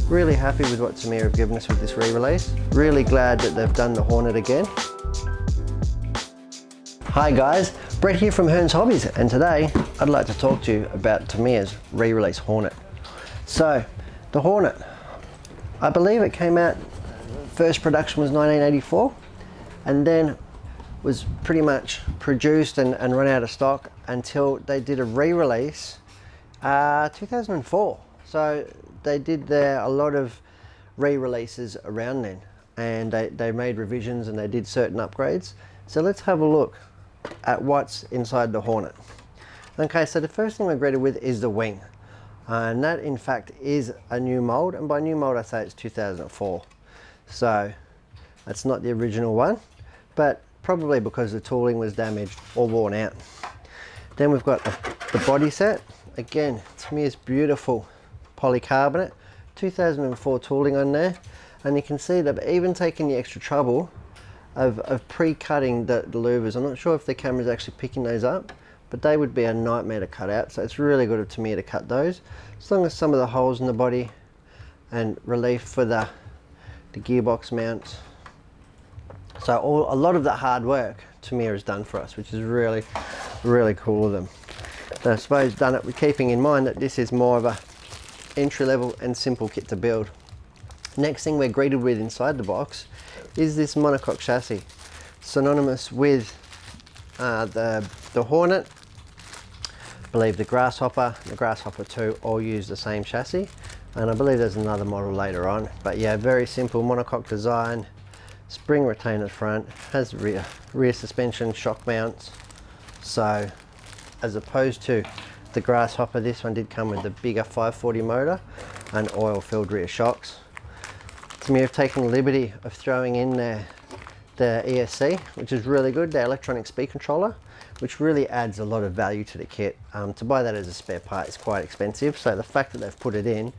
Really happy with what Tamiya have given us with this re-release. Really glad that they've done the Hornet again. Hi guys, Brett here from Hearns Hobbies, and today I'd like to talk to you about Tamiya's re-release Hornet. So, the Hornet, I believe it came out, first production was 1984, and then was pretty much produced and run out of stock until they did a re-release 2004. So they did a lot of re-releases around then, and they made revisions and they did certain upgrades. So let's have a look at what's inside the Hornet. Okay, so the first thing we're greeted with is the wing, and that in fact is a new mold, and by new mold I say it's 2004. So that's not the original one, but probably because the tooling was damaged or worn out. Then we've got the body set. Again, Tamiya's beautiful polycarbonate, 2004 tooling on there, and you can see they've even taken the extra trouble of pre-cutting the louvers. I'm not sure if the camera's actually picking those up, but they would be a nightmare to cut out, so it's really good of Tamiya to cut those, as long as some of the holes in the body and relief for the gearbox mounts. So a lot of that hard work Tamiya has done for us, which is really, really cool of them. So I suppose done it with keeping in mind that this is more of a entry-level and simple kit to build. Next thing we're greeted with inside the box is this monocoque chassis, synonymous with the Hornet. I believe the Grasshopper, the Grasshopper 2 all use the same chassis, and I believe there's another model later on. But yeah, very simple monocoque design, spring retainer front, has rear suspension, shock mounts. So as opposed to the Grasshopper, this one did come with the bigger 540 motor and oil-filled rear shocks. Tamiya have taken the liberty of throwing in the ESC, which is really good, the electronic speed controller, which really adds a lot of value to the kit. To buy that as a spare part is quite expensive, so the fact that they've put it in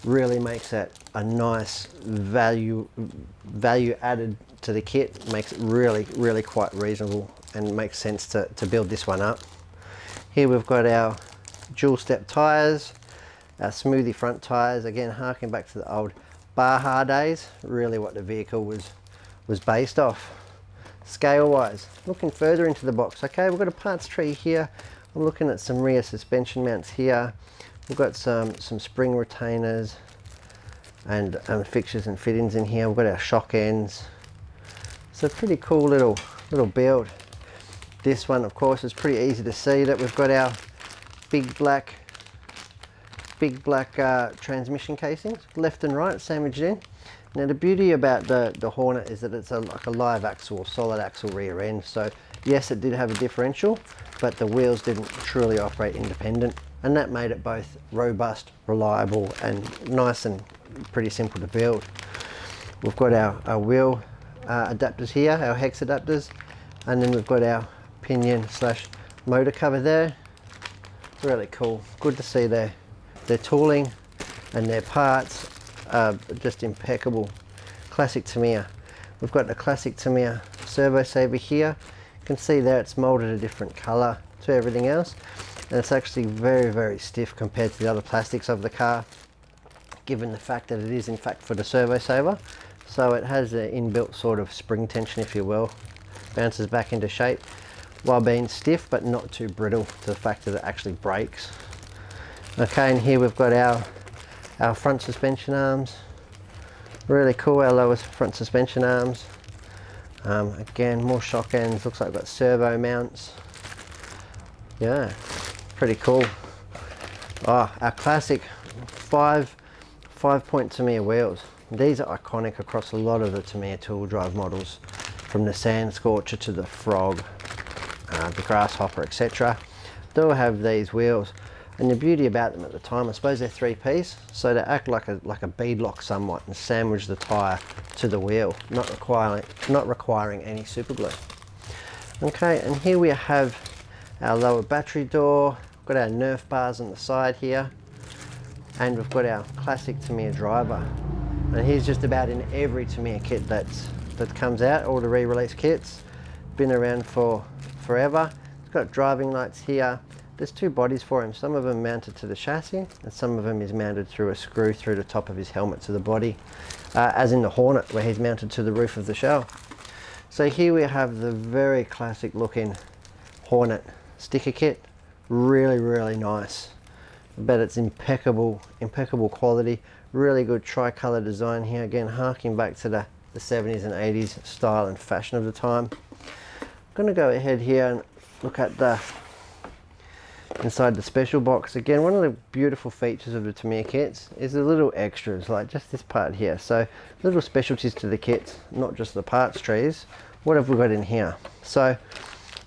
really makes it a nice value added to the kit, makes it really quite reasonable and makes sense to build this one up. Here we've got our dual step tyres, our smoothie front tyres, again harking back to the old Baja days, really what the vehicle was based off. Scale wise, looking further into the box, okay, we've got a parts tree here. I'm looking at some rear suspension mounts here. We've got some spring retainers and fixtures and fittings in here. We've got our shock ends. It's a pretty cool little build. This one, of course, is pretty easy to see that we've got our big black transmission casings, left and right, sandwiched in. Now the beauty about the Hornet is that it's like a live axle or solid axle rear end. So yes, it did have a differential, but the wheels didn't truly operate independent, and that made it both robust, reliable, and nice and pretty simple to build. We've got our wheel adapters here, our hex adapters, and then we've got our pinion / motor cover there. Really cool, good to see their tooling and their parts are just impeccable. Classic Tamiya. We've got the classic Tamiya servo saver here. You can see there it's molded a different color to everything else, and it's actually very stiff compared to the other plastics of the car, given the fact that it is in fact for the servo saver. So it has an inbuilt sort of spring tension, if you will, bounces back into shape while being stiff but not too brittle to the fact that it actually breaks. Okay, and here we've got our front suspension arms. Really cool, our lowest front suspension arms. Again, more shock ends, looks like we've got servo mounts. Yeah, pretty cool. Our classic 5-point Tamiya wheels. These are iconic across a lot of the Tamiya two-wheel drive models, from the Sand Scorcher to the Frog, the Grasshopper, etc. They all have these wheels, and the beauty about them at the time, I suppose they're three-piece, so they act like a bead lock somewhat and sandwich the tyre to the wheel, not requiring any super glue. Okay, and here we have our lower battery door. We've got our Nerf bars on the side here, and we've got our classic Tamiya driver. And he's just about in every Tamiya kit that comes out, all the re-release kits. Been around for forever. It's got driving lights here, there's two bodies for him. Some of them mounted to the chassis and some of them is mounted through a screw through the top of his helmet to the body, as in the Hornet where he's mounted to the roof of the shell. So here we have the very classic looking Hornet sticker kit. Really nice. I bet it's impeccable quality. Really good tricolour design here, again harking back to the 70s and 80s style and fashion of the time. I'm going to go ahead here and look at the inside the special box. Again, one of the beautiful features of the Tamiya kits is the little extras, like just this part here. So little specialties to the kits, not just the parts trees. What have we got in here? So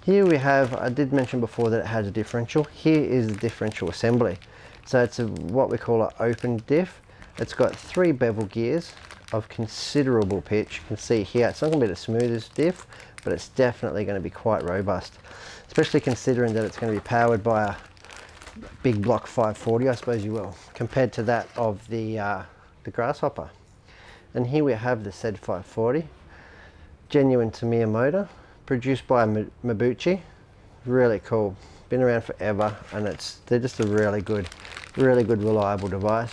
here we have, I did mention before that it has a differential. Here is the differential assembly. So it's what we call an open diff. It's got 3 bevel gears of considerable pitch. You can see here, it's not going to be the smoothest diff, but it's definitely going to be quite robust, especially considering that it's going to be powered by a big block 540, I suppose you will, compared to that of the Grasshopper. And here we have the said 540, genuine Tamiya motor, produced by Mabuchi. Really cool, been around forever, and they're just a really good reliable device.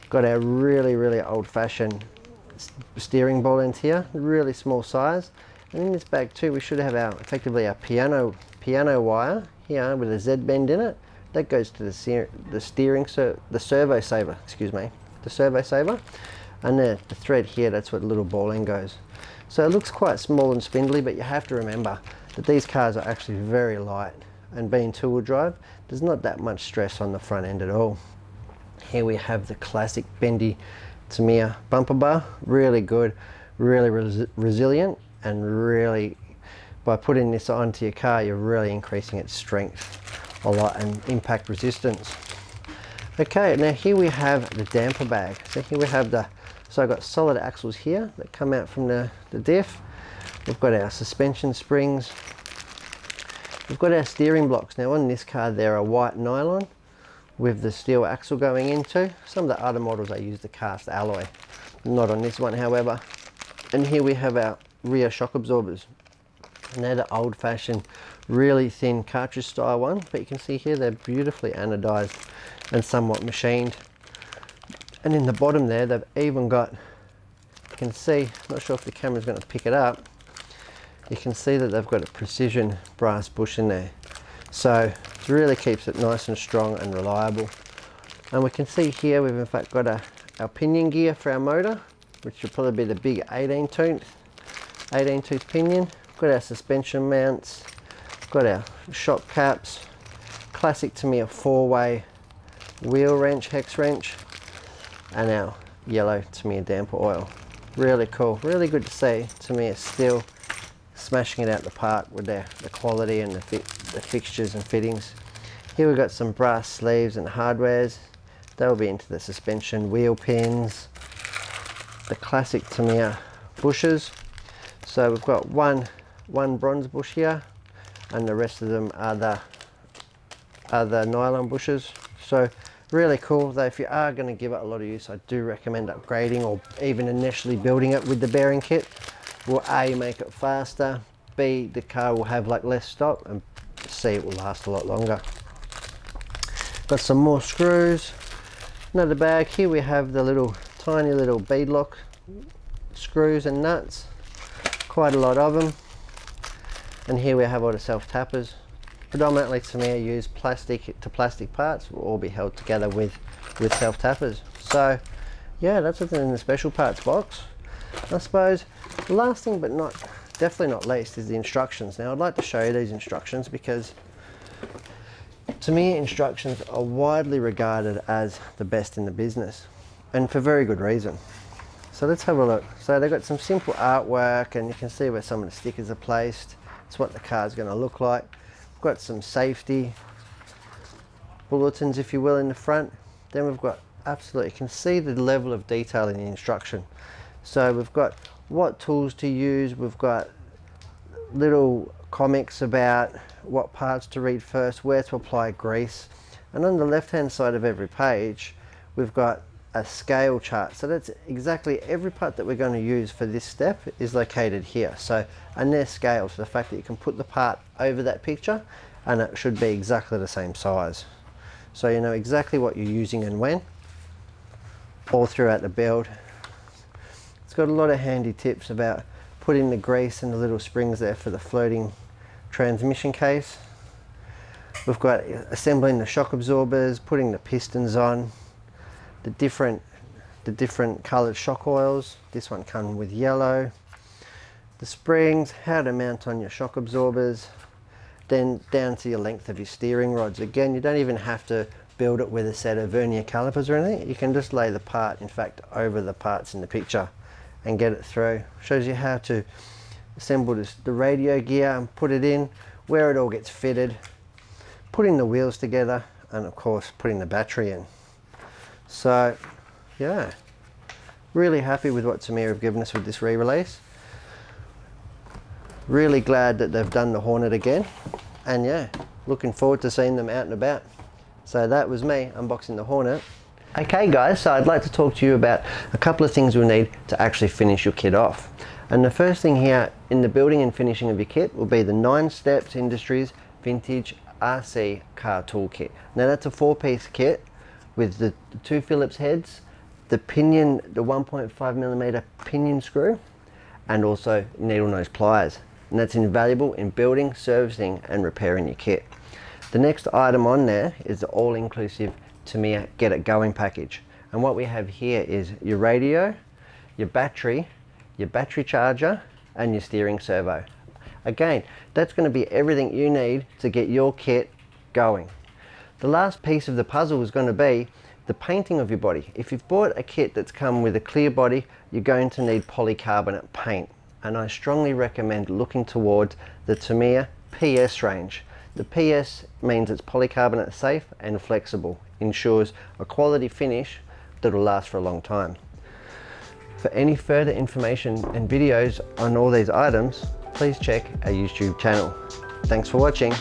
Got our really old-fashioned steering ball ends here, really small size. And in this bag too, we should have effectively our piano wire here with a Z bend in it. That goes to the servo saver, excuse me, the servo saver. And the thread here, that's where the little ball end goes. So it looks quite small and spindly, but you have to remember that these cars are actually very light, and being two-wheel drive, there's not that much stress on the front end at all. Here we have the classic bendy Tamiya bumper bar, really good, really resilient, and really, by putting this onto your car, you're really increasing its strength a lot and impact resistance. Okay, now here we have the damper bag. So here we have so I've got solid axles here that come out from the diff. We've got our suspension springs. We've got our steering blocks. Now on this car, they're a white nylon with the steel axle going into. Some of the other models, they use the cast alloy. Not on this one, however. And here we have our rear shock absorbers. And they're the old-fashioned, really thin cartridge style one, but you can see here they're beautifully anodized and somewhat machined. And in the bottom there, they've even got, you can see, not sure if the camera's going to pick it up, you can see that they've got a precision brass bush in there. So it really keeps it nice and strong and reliable. And we can see here we've in fact got our pinion gear for our motor, which will probably be the big 18 tooth pinion. Got our suspension mounts, got our shock caps, classic Tamiya 4-way wheel wrench, hex wrench, and our yellow Tamiya damper oil. Really cool, really good to see Tamiya still smashing it out the park with the quality and the fixtures and fittings. Here we've got some brass sleeves and hardwares. They'll be into the suspension wheel pins, the classic Tamiya bushes. So we've got one bronze bush here, and the rest of them are the nylon bushes. So really cool, though if you are going to give it a lot of use, I do recommend upgrading or even initially building it with the bearing kit. Will A, make it faster, B, the car will have like less stop, and C, it will last a lot longer. Got some more screws, another bag. Here we have the tiny little beadlock screws and nuts, quite a lot of them. And here we have all the self-tappers. Predominantly Tamiya use plastic to plastic parts, will all be held together with self-tappers. So yeah, that's what's in the special parts box. I suppose the last thing, but definitely not least, is the instructions. Now I'd like to show you these instructions because Tamiya instructions are widely regarded as the best in the business, and for very good reason. So let's have a look. So they've got some simple artwork, and you can see where some of the stickers are placed. It's what the car's going to look like. We've got some safety bulletins, if you will, in the front. Then we've got you can see the level of detail in the instruction. So we've got what tools to use, we've got little comics about what parts to read first, where to apply grease, and on the left hand side of every page we've got a scale chart. So that's exactly every part that we're going to use for this step is located here. So, and they're scales, the fact that you can put the part over that picture and it should be exactly the same size. So you know exactly what you're using and when, all throughout the build. It's got a lot of handy tips about putting the grease and the little springs there for the floating transmission case. We've got assembling the shock absorbers, putting the pistons on, the different coloured shock oils. This one comes with yellow. The springs, how to mount on your shock absorbers, then down to your length of your steering rods. Again, you don't even have to build it with a set of vernier calipers or anything. You can just lay the part, in fact, over the parts in the picture and get it through. Shows you how to assemble the radio gear and put it in, where it all gets fitted, putting the wheels together, and of course putting the battery in. So yeah, really happy with what Tamiya have given us with this re-release. Really glad that they've done the Hornet again, and yeah, looking forward to seeing them out and about. So that was me unboxing the Hornet. Okay guys, so I'd like to talk to you about a couple of things you'll need to actually finish your kit off. And the first thing here in the building and finishing of your kit will be the 9 Steps Industries Vintage RC Car Toolkit. Now that's a 4-piece kit with the 2 Phillips heads, the pinion, the 1.5mm pinion screw, and also needle nose pliers. And that's invaluable in building, servicing and repairing your kit. The next item on there is the all-inclusive Tamiya Get It Going package. And what we have here is your radio, your battery charger and your steering servo. Again, that's going to be everything you need to get your kit going. The last piece of the puzzle is going to be the painting of your body. If you've bought a kit that's come with a clear body, you're going to need polycarbonate paint. And I strongly recommend looking towards the Tamiya PS range. The PS means it's polycarbonate safe and flexible, ensures a quality finish that will last for a long time. For any further information and videos on all these items, please check our YouTube channel. Thanks for watching.